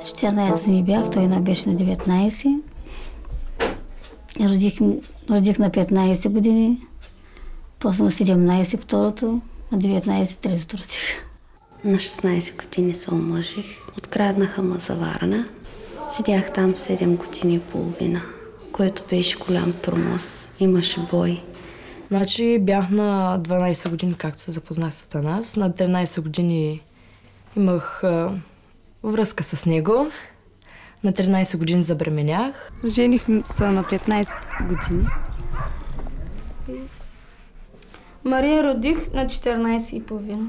14 години бях, той беше на 19. Родих на 15 години, после на 17 второто, на 19 третото родих. На 16 години се омъжих. Откраднаха ме за Варна. Седях там 7 години и половина, което беше голям тормоз. Имаше бой. Значи бях на 12 години, както се запознах с Атанас. На 13 години имах връзка с него. На 13 години забременях. Жених се на 15 години. Мария родих на 14 и половина.